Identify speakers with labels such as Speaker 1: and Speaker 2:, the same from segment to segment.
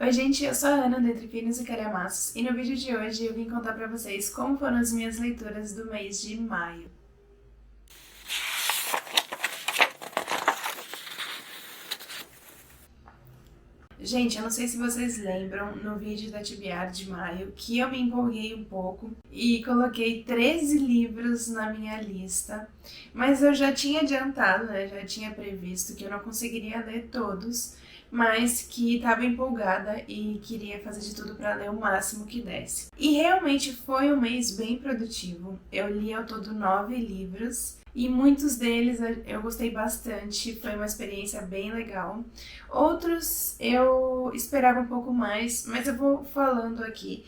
Speaker 1: Oi gente, eu sou a Ana do Entre Pinos e Calhamaços e no vídeo de hoje eu vim contar pra vocês como foram as minhas leituras do mês de maio. Gente, eu não sei se vocês lembram no vídeo da TBR de maio que eu me empolguei um pouco e coloquei 13 livros na minha lista, mas eu já tinha adiantado, né, já tinha previsto que eu não conseguiria ler todos, mas que estava empolgada e queria fazer de tudo para ler o máximo que desse. E realmente foi um mês bem produtivo. Eu li ao todo 9 livros e muitos deles eu gostei bastante, foi uma experiência bem legal. Outros eu esperava um pouco mais, mas eu vou falando aqui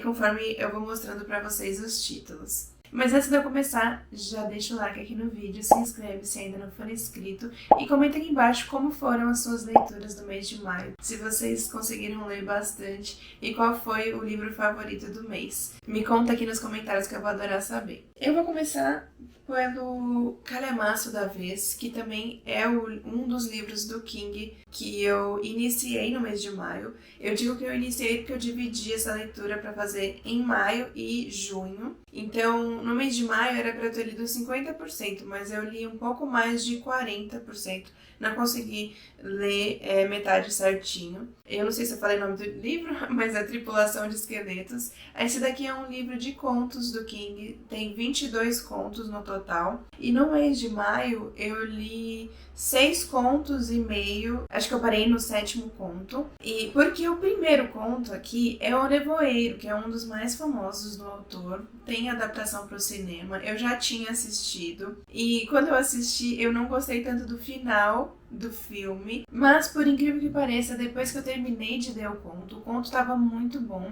Speaker 1: conforme eu vou mostrando para vocês os títulos. Mas antes de eu começar, já deixa o like aqui no vídeo, se inscreve se ainda não for inscrito e comenta aqui embaixo como foram as suas leituras do mês de maio, se vocês conseguiram ler bastante e qual foi o livro favorito do mês. Me conta aqui nos comentários que eu vou adorar saber. Eu vou começar pelo Calhamaço da Vez, que também é um dos livros do King que eu iniciei no mês de maio. Eu digo que eu iniciei porque eu dividi essa leitura para fazer em maio e junho. Então, no mês de maio era para eu ter lido 50%, mas eu li um pouco mais de 40%. Não consegui ler metade certinho. Eu não sei se eu falei o nome do livro, mas é Tripulação de Esqueletos. Esse daqui é um livro de contos do King, tem 22 contos no total. E no mês de maio eu li 6 contos e meio, acho que eu parei no 7º conto. E porque o primeiro conto aqui é O Nevoeiro, que é um dos mais famosos do autor, tem adaptação para o cinema, eu já tinha assistido. E quando eu assisti eu não gostei tanto do final do filme, mas por incrível que pareça, depois que eu terminei de ler o conto estava muito bom.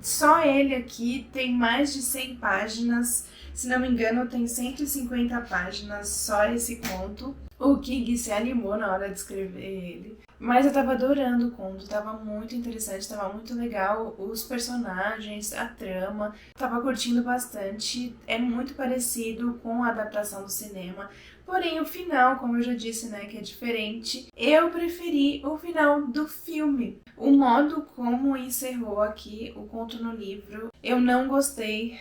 Speaker 1: Só ele aqui tem mais de 100 páginas, se não me engano tem 150 páginas só esse conto. O King se animou na hora de escrever ele, mas eu tava adorando o conto, tava muito interessante, tava muito legal, os personagens, a trama, tava curtindo bastante, é muito parecido com a adaptação do cinema, porém o final, como eu já disse, né, que é diferente, eu preferi o final do filme. O modo como encerrou aqui o conto no livro, eu não gostei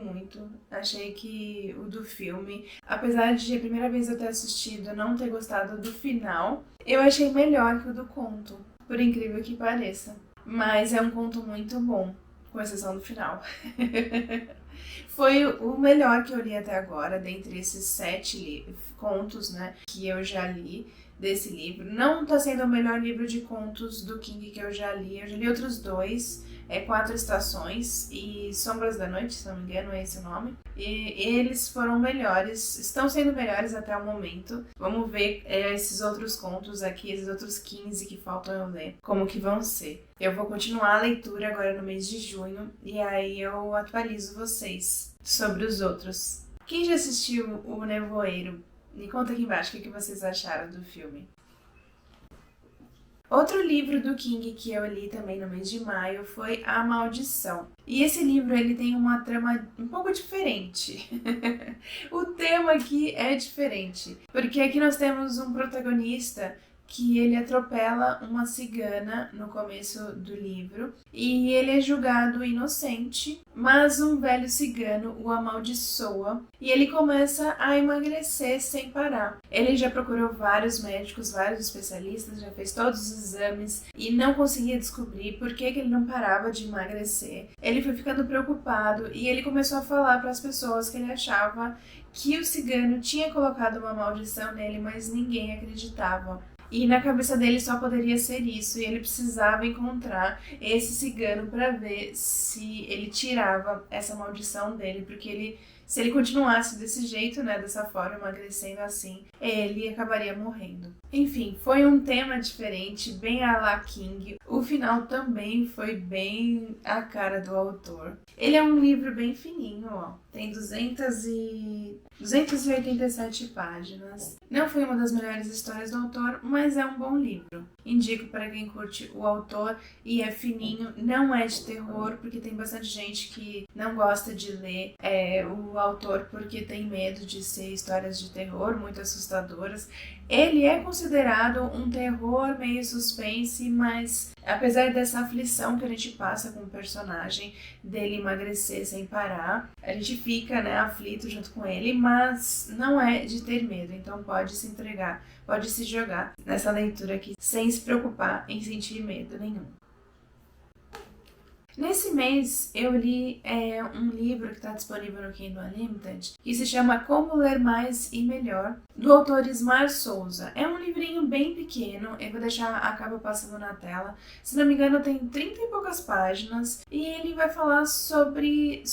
Speaker 1: muito, achei que o do filme, apesar de a primeira vez eu ter assistido não ter gostado do final, eu achei melhor que o do conto, por incrível que pareça. Mas é um conto muito bom, com exceção do final. Foi o melhor que eu li até agora, dentre esses 7 contos, né, que eu já li desse livro. Não tá sendo o melhor livro de contos do King que eu já li outros 2, 4 Estações e Sombras da Noite, se não me engano é esse o nome. E eles foram melhores, estão sendo melhores até o momento. Vamos ver esses outros contos aqui, esses outros 15 que faltam eu ler, como que vão ser. Eu vou continuar a leitura agora no mês de junho e aí eu atualizo vocês sobre os outros. Quem já assistiu O Nevoeiro? Me conta aqui embaixo o que vocês acharam do filme. Outro livro do King que eu li também no mês de maio foi A Maldição. E esse livro ele tem uma trama um pouco diferente. O tema aqui é diferente, porque aqui nós temos um protagonista que ele atropela uma cigana no começo do livro e ele é julgado inocente, mas um velho cigano o amaldiçoa e ele começa a emagrecer sem parar. Ele já procurou vários médicos, vários especialistas, já fez todos os exames e não conseguia descobrir por que ele não parava de emagrecer. Ele foi ficando preocupado e ele começou a falar para as pessoas que ele achava que o cigano tinha colocado uma maldição nele, mas ninguém acreditava. E na cabeça dele só poderia ser isso, e ele precisava encontrar esse cigano para ver se ele tirava essa maldição dele, porque se ele continuasse desse jeito, né, dessa forma, emagrecendo assim, ele acabaria morrendo. Enfim, foi um tema diferente, bem à la King. O final também foi bem a cara do autor. Ele é um livro bem fininho, ó. Tem 287 páginas. Não foi uma das melhores histórias do autor, mas é um bom livro. Indico para quem curte o autor e é fininho, não é de terror, porque tem bastante gente que não gosta de ler o autor porque tem medo de ser histórias de terror muito assustadoras. Ele é considerado um terror meio suspense, mas apesar dessa aflição que a gente passa com o personagem, dele emagrecer sem parar, a gente fica, né, aflito junto com ele, mas não é de ter medo, então pode se entregar, pode se jogar nessa leitura aqui sem se preocupar em sentir medo nenhum. Nesse mês eu li um livro que está disponível no Kindle Unlimited, que se chama Como Ler Mais e Melhor, do autor Ismar Souza. É um livrinho bem pequeno, eu vou deixar a capa passando na tela. Se não me engano tem 30 e poucas páginas e ele vai falar sobre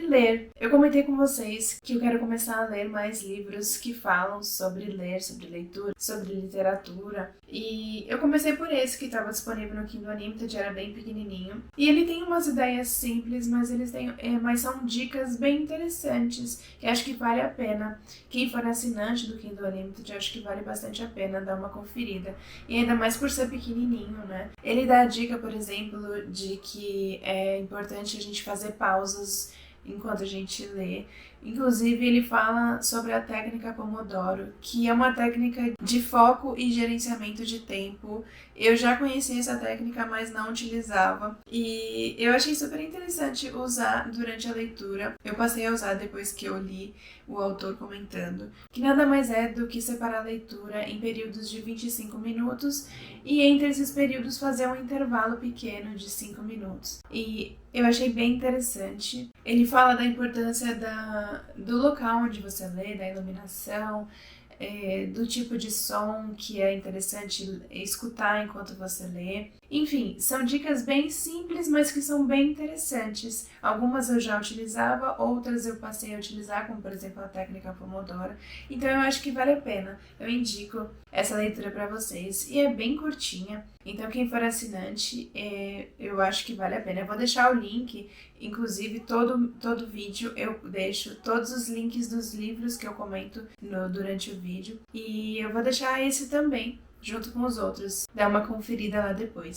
Speaker 1: ler. Eu comentei com vocês que eu quero começar a ler mais livros que falam sobre ler, sobre leitura, sobre literatura. E eu comecei por esse que estava disponível no Kindle Unlimited, era bem pequenininho. E ele tem umas ideias simples, mas são dicas bem interessantes que acho que vale a pena. Quem for assinante do Kindle Unlimited, acho que vale bastante a pena dar uma conferida. E ainda mais por ser pequenininho, né? Ele dá a dica, por exemplo, de que é importante a gente fazer pausas enquanto a gente lê. Inclusive, ele fala sobre a técnica Pomodoro, que é uma técnica de foco e gerenciamento de tempo. Eu já conhecia essa técnica, mas não utilizava. E eu achei super interessante usar durante a leitura. Eu passei a usar depois que eu li o autor comentando, que nada mais é do que separar a leitura em períodos de 25 minutos e entre esses períodos fazer um intervalo pequeno de 5 minutos. E eu achei bem interessante. Ele fala da importância do local onde você lê, da iluminação, do tipo de som que é interessante escutar enquanto você lê. Enfim, são dicas bem simples, mas que são bem interessantes. Algumas eu já utilizava, outras eu passei a utilizar, como por exemplo a técnica Pomodoro. Então eu acho que vale a pena. Eu indico essa leitura para vocês. E é bem curtinha, então quem for assinante, eu acho que vale a pena. Eu vou deixar o link, inclusive todo vídeo eu deixo todos os links dos livros que eu comento durante o vídeo. E eu vou deixar esse também, junto com os outros. Dá uma conferida lá depois.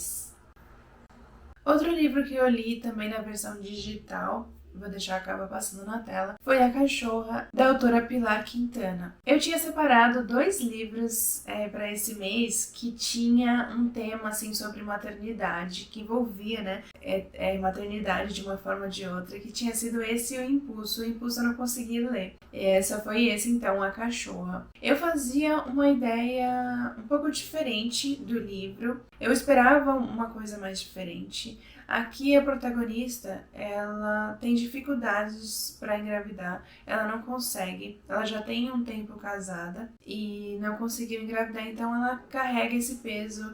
Speaker 1: Outro livro que eu li também na versão digital, vou deixar a capa passando na tela, foi A Cachorra, da autora Pilar Quintana. Eu tinha separado 2 livros para esse mês que tinha um tema assim sobre maternidade, que envolvia, né, maternidade de uma forma ou de outra, que tinha sido esse o Impulso. O Impulso eu não consegui ler. Só foi esse então, A Cachorra. Eu fazia uma ideia um pouco diferente do livro. Eu esperava uma coisa mais diferente. Aqui a protagonista, ela tem dificuldades para engravidar, ela não consegue, ela já tem um tempo casada e não conseguiu engravidar, então ela carrega esse peso,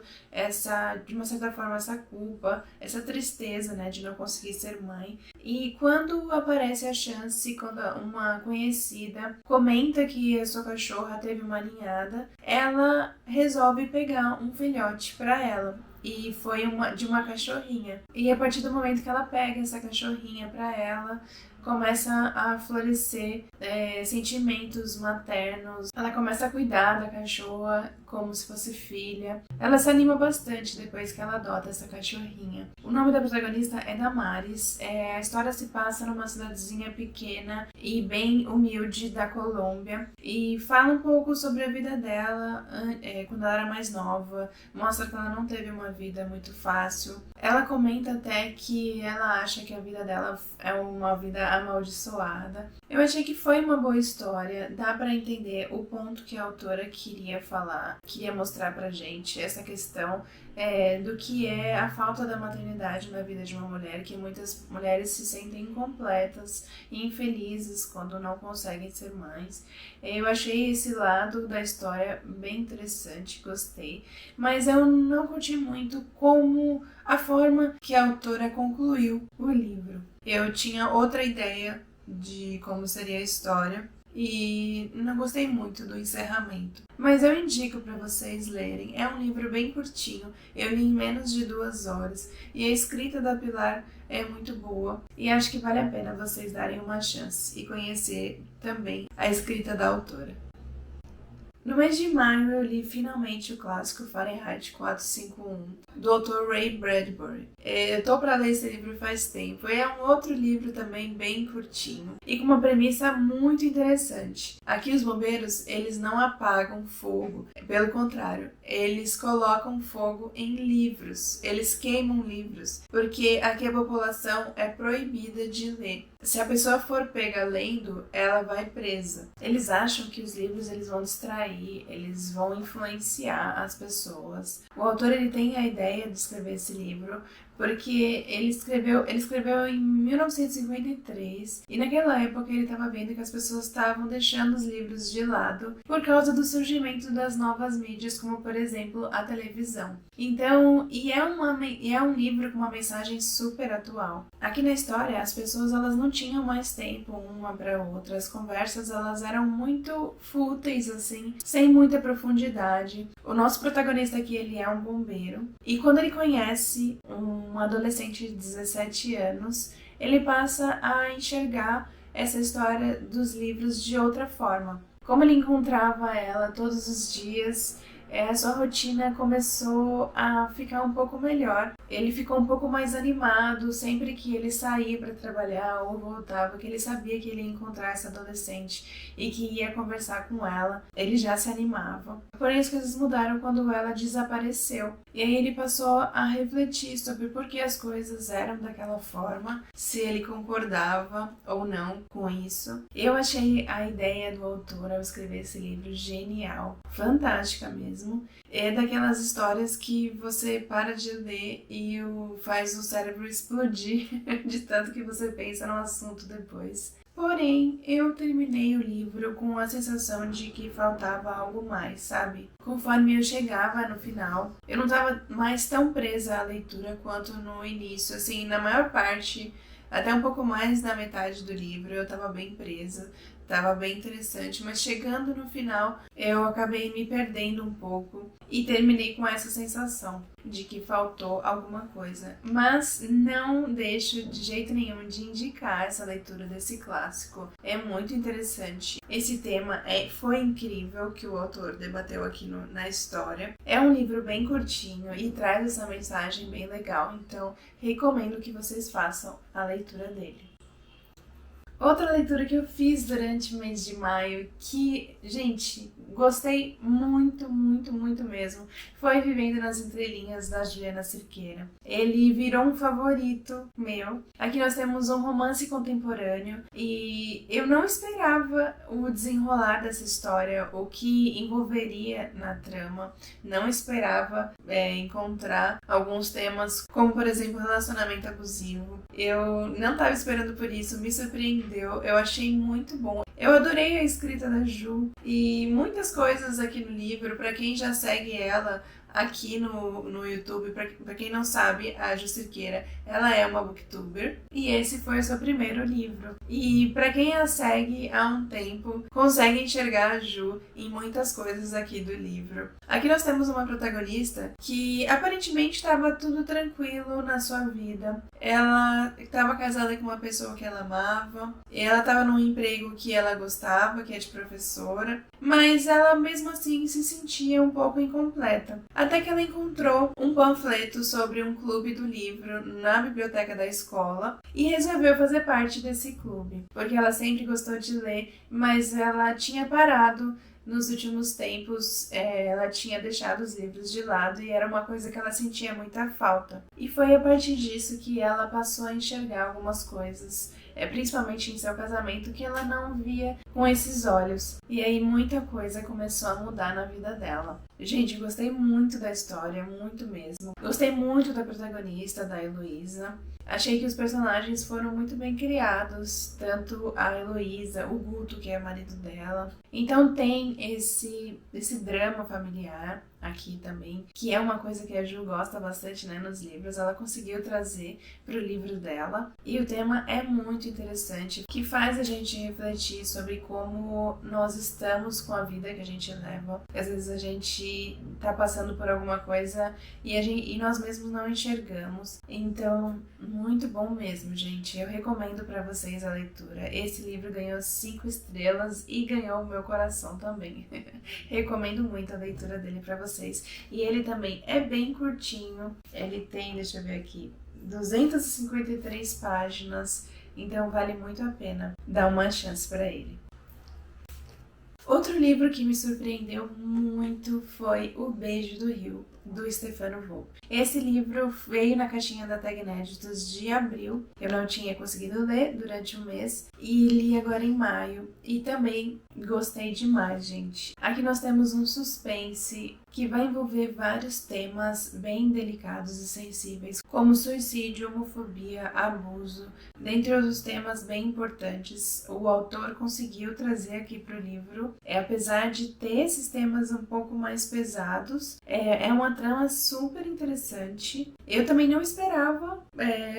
Speaker 1: de uma certa forma, essa culpa, essa tristeza, né, de não conseguir ser mãe. E quando aparece a chance, quando uma conhecida comenta que a sua cachorra teve uma ninhada, ela resolve pegar um filhote para ela. E foi de uma cachorrinha. E a partir do momento que ela pega essa cachorrinha para ela, começa a florescer sentimentos maternos. Ela começa a cuidar da cachorra como se fosse filha. Ela se anima bastante depois que ela adota essa cachorrinha. O nome da protagonista é Damares. A história se passa numa cidadezinha pequena e bem humilde da Colômbia. E fala um pouco sobre a vida dela quando ela era mais nova. Mostra que ela não teve uma vida muito fácil. Ela comenta até que ela acha que a vida dela é uma vida amaldiçoada. Eu achei que foi uma boa história, dá pra entender o ponto que a autora queria falar, queria mostrar pra gente, essa questão do que é a falta da maternidade na vida de uma mulher, que muitas mulheres se sentem incompletas e infelizes quando não conseguem ser mães. Eu achei esse lado da história bem interessante, gostei, mas eu não curti muito como a forma que a autora concluiu o livro. Eu tinha outra ideia de como seria a história e não gostei muito do encerramento. Mas eu indico para vocês lerem. É um livro bem curtinho, eu li em menos de 2 horas e a escrita da Pilar é muito boa e acho que vale a pena vocês darem uma chance e conhecer também a escrita da autora. No mês de maio eu li finalmente o clássico Fahrenheit 451, do autor Ray Bradbury. Eu tô para ler esse livro faz tempo. É um outro livro também bem curtinho e com uma premissa muito interessante. Aqui os bombeiros, eles não apagam fogo, pelo contrário, eles colocam fogo em livros, eles queimam livros, porque aqui a população é proibida de ler. Se a pessoa for pega lendo, ela vai presa. Eles acham que os livros eles vão distrair, eles vão influenciar as pessoas. O autor ele tem a ideia de escrever esse livro porque ele escreveu em 1953 e naquela época ele estava vendo que as pessoas estavam deixando os livros de lado por causa do surgimento das novas mídias, como por exemplo a televisão. Então, é um livro com uma mensagem super atual. Aqui na história, as pessoas elas não tinham mais tempo uma para outra, as conversas elas eram muito fúteis assim, sem muita profundidade. O nosso protagonista aqui ele é um bombeiro e quando ele conhece um adolescente de 17 anos, ele passa a enxergar essa história dos livros de outra forma. Como ele encontrava ela todos os dias, a sua rotina começou a ficar um pouco melhor. Ele ficou um pouco mais animado sempre que ele saía para trabalhar ou voltava, que ele sabia que ele ia encontrar essa adolescente e que ia conversar com ela. Ele já se animava. Porém, as coisas mudaram quando ela desapareceu. E aí ele passou a refletir sobre por que as coisas eram daquela forma, se ele concordava ou não com isso. Eu achei a ideia do autor ao escrever esse livro genial, fantástica mesmo. É daquelas histórias que você para de ler e faz o cérebro explodir de tanto que você pensa no assunto depois. Porém, eu terminei o livro com a sensação de que faltava algo mais, sabe? Conforme eu chegava no final, eu não estava mais tão presa à leitura quanto no início. Assim, na maior parte, até um pouco mais da metade do livro, eu estava bem presa. Estava bem interessante, mas chegando no final eu acabei me perdendo um pouco e terminei com essa sensação de que faltou alguma coisa. Mas não deixo de jeito nenhum de indicar essa leitura desse clássico. É muito interessante. Esse tema foi incrível que o autor debateu aqui na história. É um livro bem curtinho e traz essa mensagem bem legal, então recomendo que vocês façam a leitura dele. Outra leitura que eu fiz durante o mês de maio, que, gente, gostei muito, muito, muito mesmo, foi Vivendo nas Entrelinhas, da Juliana Cerqueira. Ele virou um favorito meu. Aqui nós temos um romance contemporâneo e eu não esperava o desenrolar dessa história, o que envolveria na trama. Não esperava encontrar alguns temas, como por exemplo relacionamento abusivo. Eu não estava esperando por isso, me surpreendeu. Eu achei muito bom. Eu adorei a escrita da Ju e muitas coisas aqui no livro. Para quem já segue ela aqui no YouTube, para quem não sabe, a Ju Cerqueira, ela é uma booktuber e esse foi o seu primeiro livro. E para quem a segue há um tempo, consegue enxergar a Ju em muitas coisas aqui do livro. Aqui nós temos uma protagonista que aparentemente estava tudo tranquilo na sua vida. Ela estava casada com uma pessoa que ela amava, ela estava num emprego que ela gostava, que é de professora, mas ela mesmo assim se sentia um pouco incompleta. Até que ela encontrou um panfleto sobre um clube do livro na biblioteca da escola e resolveu fazer parte desse clube, porque ela sempre gostou de ler, mas ela tinha parado nos últimos tempos, ela tinha deixado os livros de lado e era uma coisa que ela sentia muita falta. E foi a partir disso que ela passou a enxergar algumas coisas, principalmente em seu casamento, que ela não via com esses olhos. E aí muita coisa começou a mudar na vida dela. Gente, gostei muito da história, muito mesmo. Gostei muito da protagonista, da Heloísa. Achei que os personagens foram muito bem criados, tanto a Heloísa, o Guto, que é o marido dela. Então tem esse drama familiar aqui também, que é uma coisa que a Ju gosta bastante, né, nos livros. Ela conseguiu trazer para o livro dela. E o tema é muito interessante, que faz a gente refletir sobre como nós estamos com a vida que a gente leva. Às vezes a gente tá passando por alguma coisa e nós mesmos não enxergamos. Então, muito bom mesmo, gente. Eu recomendo para vocês a leitura. Esse livro ganhou 5 estrelas e ganhou o meu coração também. Recomendo muito a leitura dele para vocês. E ele também é bem curtinho. Ele tem, deixa eu ver aqui, 253 páginas. Então vale muito a pena dar uma chance para ele. Outro livro que me surpreendeu muito foi O Beijo do Rio, do Stefano Volpe. Esse livro veio na caixinha da Tag Inéditos de abril. Eu não tinha conseguido ler durante um mês e li agora em maio. E também gostei demais, gente. Aqui nós temos um suspense que vai envolver vários temas bem delicados e sensíveis, como suicídio, homofobia, abuso, dentre outros temas bem importantes. O autor conseguiu trazer aqui para o livro, apesar de ter esses temas um pouco mais pesados, é uma trama super interessante. Eu também não esperava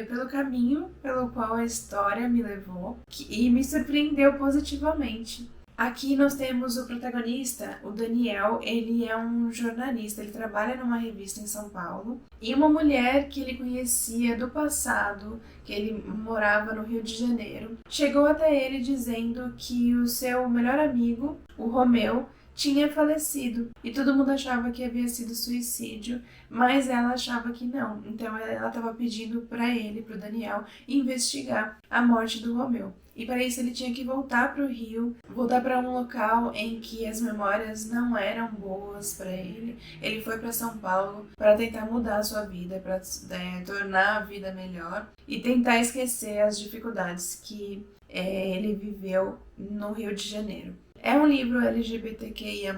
Speaker 1: pelo caminho pelo qual a história me levou e me surpreendeu positivamente. Aqui nós temos o protagonista, o Daniel. Ele é um jornalista, ele trabalha numa revista em São Paulo, e uma mulher que ele conhecia do passado, que ele morava no Rio de Janeiro, chegou até ele dizendo que o seu melhor amigo, o Romeu, tinha falecido e todo mundo achava que havia sido suicídio, mas ela achava que não. Então ela estava pedindo para ele, para o Daniel, investigar a morte do Romeu. E para isso ele tinha que voltar para o Rio, voltar para um local em que as memórias não eram boas para ele. Ele foi para São Paulo para tentar mudar a sua vida, para tornar a vida melhor e tentar esquecer as dificuldades que ele viveu no Rio de Janeiro. É um livro LGBTQIA+,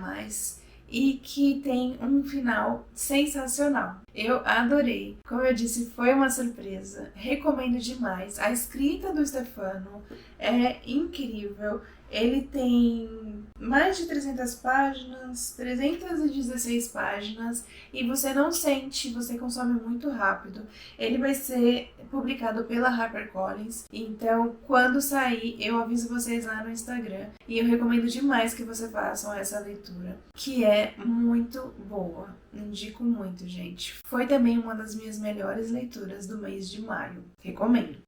Speaker 1: e que tem um final sensacional. Eu adorei. Como eu disse, foi uma surpresa. Recomendo demais. A escrita do Stefano é incrível. Ele tem mais de 300 páginas, 316 páginas, e você não sente, você consome muito rápido. Ele vai ser publicado pela HarperCollins, então quando sair eu aviso vocês lá no Instagram. E eu recomendo demais que vocês façam essa leitura, que é muito boa. Indico muito, gente. Foi também uma das minhas melhores leituras do mês de maio. Recomendo.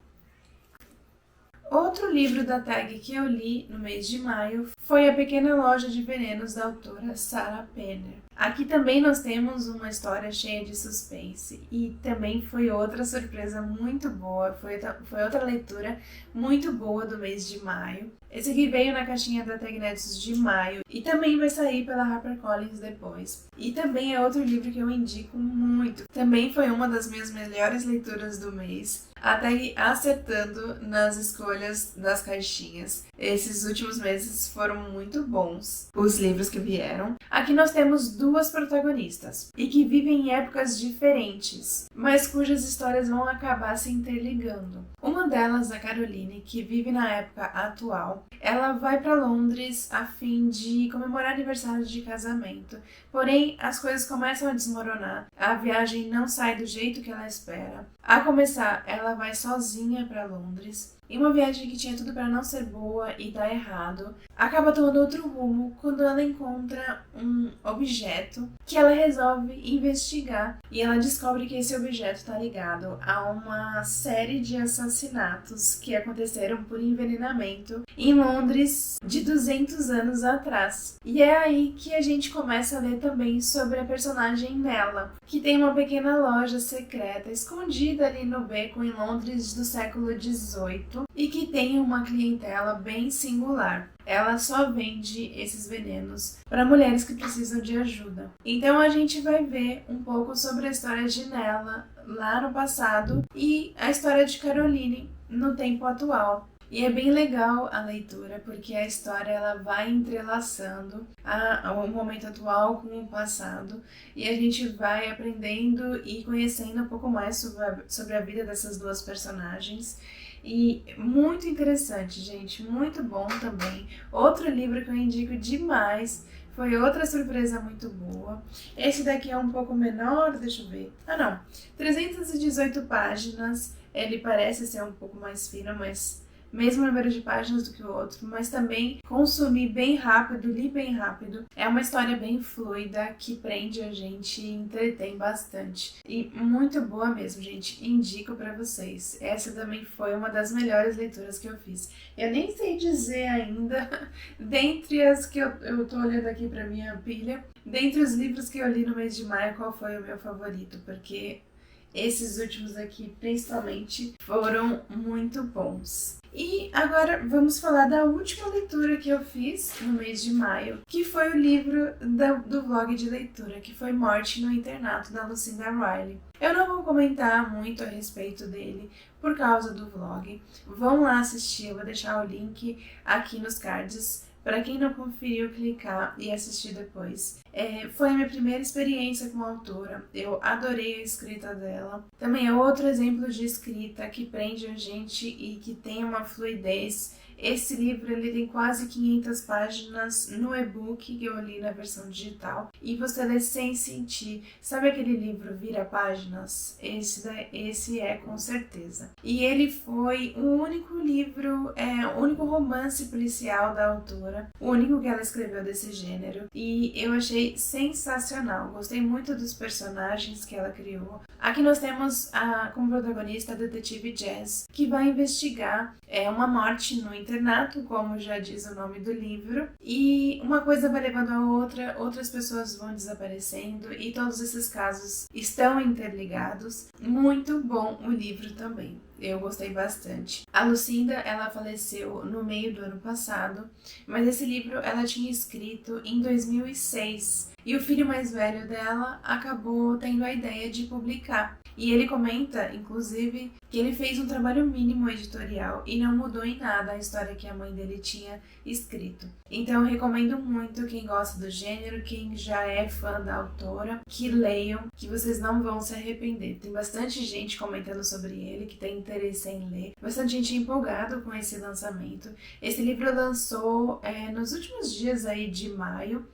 Speaker 1: Outro livro da Tag que eu li no mês de maio foi A Pequena Loja de Venenos, da autora Sarah Penner. Aqui também nós temos uma história cheia de suspense e também foi outra surpresa muito boa, foi outra leitura muito boa do mês de maio. Esse aqui veio na caixinha da Tag Inéditos de maio e também vai sair pela HarperCollins depois. E também é outro livro que eu indico muito. Também foi uma das minhas melhores leituras do mês, até acertando nas escolhas das caixinhas. Esses últimos meses foram muito bons, os livros que vieram. Aqui nós temos duas protagonistas, e que vivem em épocas diferentes, mas cujas histórias vão acabar se interligando. Uma delas, a Caroline, que vive na época atual, ela vai para Londres a fim de comemorar aniversário de casamento. Porém, as coisas começam a desmoronar, a viagem não sai do jeito que ela espera. A começar, ela vai sozinha para Londres, e uma viagem que tinha tudo para não ser boa e dar errado, acaba tomando outro rumo quando ela encontra um objeto que ela resolve investigar. E ela descobre que esse objeto está ligado a uma série de assassinatos que aconteceram por envenenamento em Londres de 200 anos atrás. E é aí que a gente começa a ler também sobre a personagem Nella, que tem uma pequena loja secreta escondida ali no beco em Londres do século XVIII e que tem uma clientela bem singular. Ela só vende esses venenos para mulheres que precisam de ajuda. Então a gente vai ver um pouco sobre a história de Nella lá no passado e a história de Caroline no tempo atual. E é bem legal a leitura, porque a história ela vai entrelaçando o momento atual com o passado, e a gente vai aprendendo e conhecendo um pouco mais sobre a vida dessas duas personagens. E muito interessante, gente, muito bom também. Outro livro que eu indico demais, foi outra surpresa muito boa. Esse daqui é um pouco menor, deixa eu ver. 318 páginas, ele parece ser um pouco mais fino, mas mesmo número de páginas do que o outro, mas também consumi bem rápido, li bem rápido. É uma história bem fluida, que prende a gente e entretém bastante. E muito boa mesmo, gente. Indico pra vocês. Essa também foi uma das melhores leituras que eu fiz. Eu nem sei dizer ainda, dentre as que eu tô olhando aqui pra minha pilha, dentre os livros que eu li no mês de maio, qual foi o meu favorito, porque esses últimos aqui, principalmente, foram muito bons. E agora vamos falar da última leitura que eu fiz no mês de maio, que foi o livro do vlog de leitura, que foi Morte no Internato, da Lucinda Riley. Eu não vou comentar muito a respeito dele por causa do vlog. Vão lá assistir, eu vou deixar o link aqui nos cards. Para quem não conferiu, clicar e assistir depois. Foi a minha primeira experiência com a autora, eu adorei a escrita dela. Também é outro exemplo de escrita que prende a gente e que tem uma fluidez. Esse livro ele tem quase 500 páginas no e-book que eu li na versão digital e você lê sem sentir. Sabe aquele livro vira páginas? Esse é com certeza. E ele foi o único livro, o único romance policial da autora, o único que ela escreveu desse gênero e eu achei sensacional. Gostei muito dos personagens que ela criou. Aqui nós temos como protagonista a detetive Jazz, que vai investigar uma morte no internato, como já diz o nome do livro, e uma coisa vai levando a outra, outras pessoas vão desaparecendo e todos esses casos estão interligados. Muito bom o livro também. Eu gostei bastante. A Lucinda, ela faleceu no meio do ano passado, mas esse livro ela tinha escrito em 2006 e o filho mais velho dela acabou tendo a ideia de publicar. E ele comenta, inclusive, que ele fez um trabalho mínimo editorial e não mudou em nada a história que a mãe dele tinha escrito. Então eu recomendo muito quem gosta do gênero, quem já é fã da autora, que leiam, que vocês não vão se arrepender. Tem bastante gente comentando sobre ele, que tem interesse em ler, bastante gente empolgado com esse lançamento. Esse livro lançou nos últimos dias aí de maio,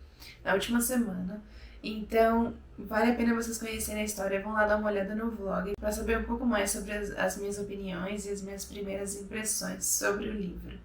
Speaker 1: na última semana. Então, vale a pena vocês conhecerem a história, vão lá dar uma olhada no vlog para saber um pouco mais sobre as minhas opiniões e as minhas primeiras impressões sobre o livro.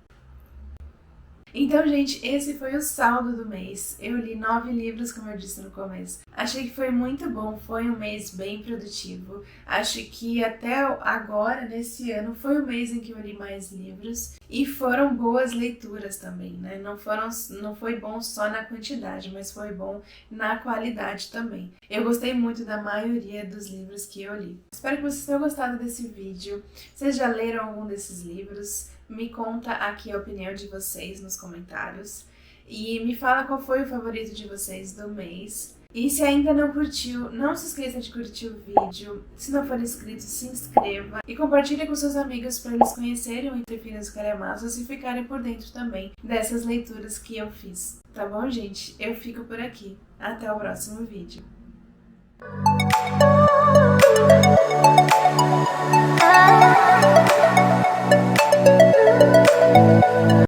Speaker 1: Então, gente, esse foi o saldo do mês. Eu li 9 livros, como eu disse no começo. Achei que foi muito bom, foi um mês bem produtivo. Acho que até agora, nesse ano, foi o mês em que eu li mais livros. E foram boas leituras também, né? Não foi bom só na quantidade, mas foi bom na qualidade também. Eu gostei muito da maioria dos livros que eu li. Espero que vocês tenham gostado desse vídeo. Vocês já leram algum desses livros? Me conta aqui a opinião de vocês nos comentários e me fala qual foi o favorito de vocês do mês. E se ainda não curtiu, não se esqueça de curtir o vídeo. Se não for inscrito, se inscreva e compartilhe com seus amigos para eles conhecerem o Entre Filhas e Calhamaços e ficarem por dentro também dessas leituras que eu fiz. Tá bom, gente? Eu fico por aqui. Até o próximo vídeo.